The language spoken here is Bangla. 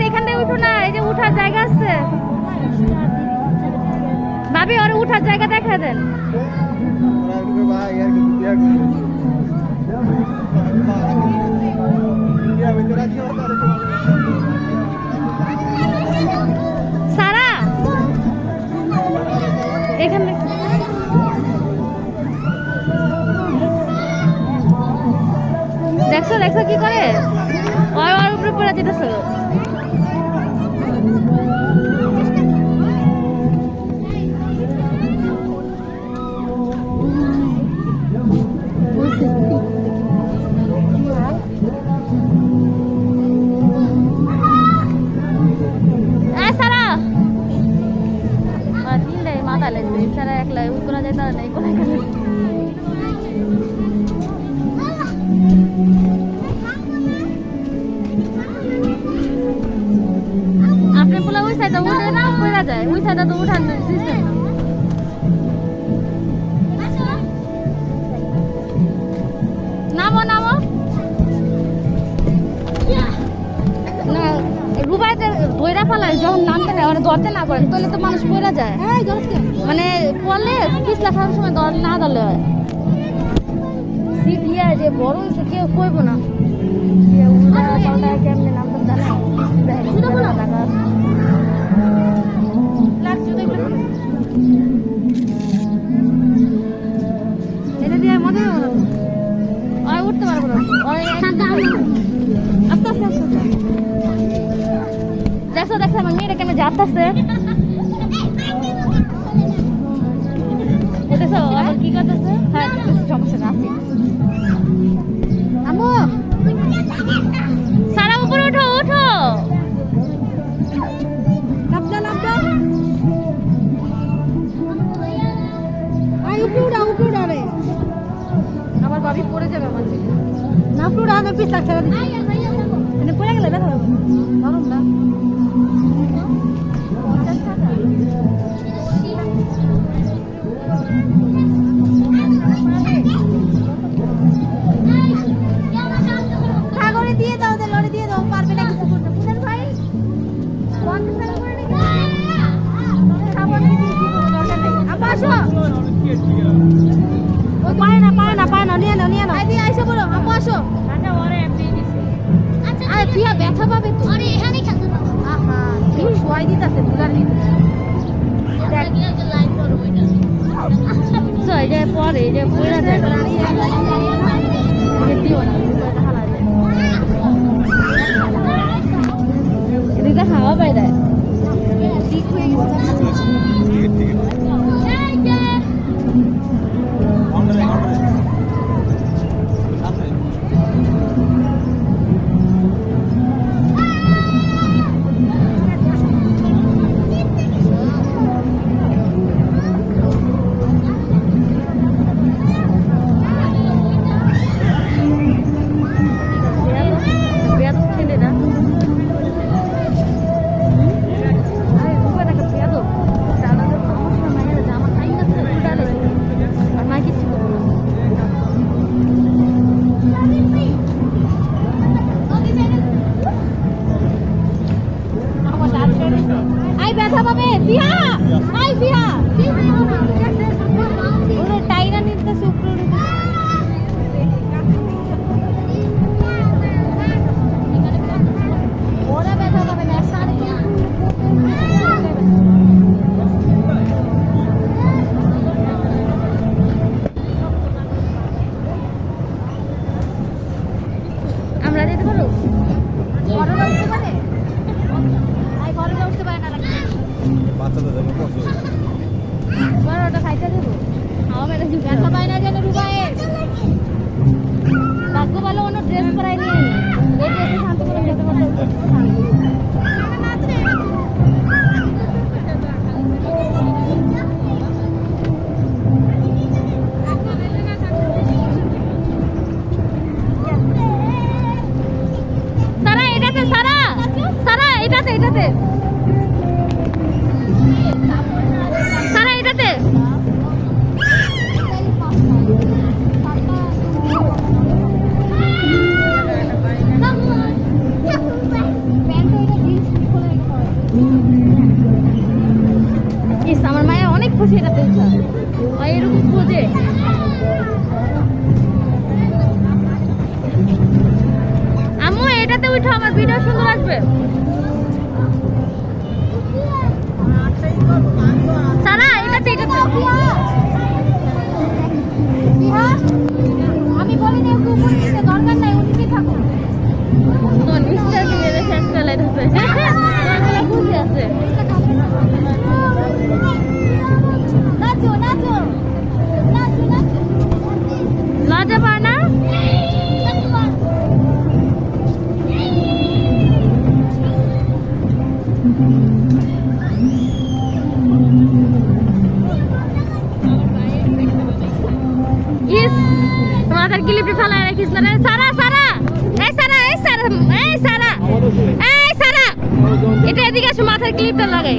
এখান থেকে উঠো না, এই যে উঠার জায়গা আছে ভাবি, ওর উঠার জায়গা দেখা দেন। সারা এখানে দেখছো দেখছো কি করে ওর উপরে পড়ে যেতেছো। মাথা লাগবে সারা একলা করা যায় তারা নাই কোন আপনি বলে ওই সাইডে উঠে না পড়া যায়, ওই সাইডে তো উঠান সিস্টেম। নামো নামো না, রুবাইতে বইরা ফেলায় যখন নামতে নেয় ওরা ধরতে না পারে তাহলে তো মানুষ পড়া যায়, মানে পড়লে পিছলা খাওয়ার সময় না ধরলে হয়। সিট ইয়া যে বড় হয়েছে কেউ কইব না কেমনে নামতে জানে এটা দিয়ে মজা উঠতে পারবো না। আস্তে আস্তে আস্তে দেখো দেখো আমার মেয়েটা কেন যাচ্ছে, দেখো আবার কি করতেছে। হ্যাঁ সমস্যা না আছে। আম্মু সারা উপরে ওঠো ওঠো, নামটা নামটা আই উপরে উড়া উপরে উড়া রে, আবার ভাবি পড়ে যাবে মাঝে না, উপরে উড়া না পিছ লাগছে মানে পড়ে গেলে ব্যথা হবে নরম না। দিয়ে দাও লড়ে দিয়ে দাও, পারবে না কিছু করতে বুঝেন ভাই। পায় না পায় না পায় না, নিয়ে নাও নিয়ে নাও আইসে বলো আপু আসো। ফিয়া ব্যথা পাবে তো, শোয়াই দিতেছে তুলার ভিতরে পরে যে পড়া যায় দিও না এদিকে হাওয়া বাইরে ঠিক হয়ে গেছে। ব্যথা পাবে ফিয়া, আই ফিয়া ওরে টাইনা নিতেছে উপরে ওরা ব্যথা পাবে না সারি আমরা যেতে পারো ঘরে উঠতে পারে, আই ঘরে উঠতে পারে না ওটা খাইতে দেবো আমার মেয়েটা ব্যথা পায় না যেন রুবাইয়ের ভাগ্য ভালো অন্য ড্রেস পরাই নিয়ে এই ড্রেসে শান্ত করে যেতে পারতো। সারা এটাতে সারা সারা এটাতে এটাতে সেটাতে উঠা আর এরকম খোঁজে। আম্মু এটাতে উঠো, আমার ভিডিও সুন্দর আসবে। সারা এটাতে আমি বলিনি একটু উপরে নিতে দরকার নাই, ওদিকে থাকো। তোমার মিস্টারকে মেরে শেষ করে লাইতেছে। তোমার বুঝে আছে। নাচো নাচো নাচো নাচো, লজ্জা পায় না? ইস মাথার ক্লিপটি ফেলায় রাখিস না রে। সারা সারা এই সারা এই সারা এই সারা এই সারা, এটা এদিকে আসো, মাথার ক্লিপটা লাগাই।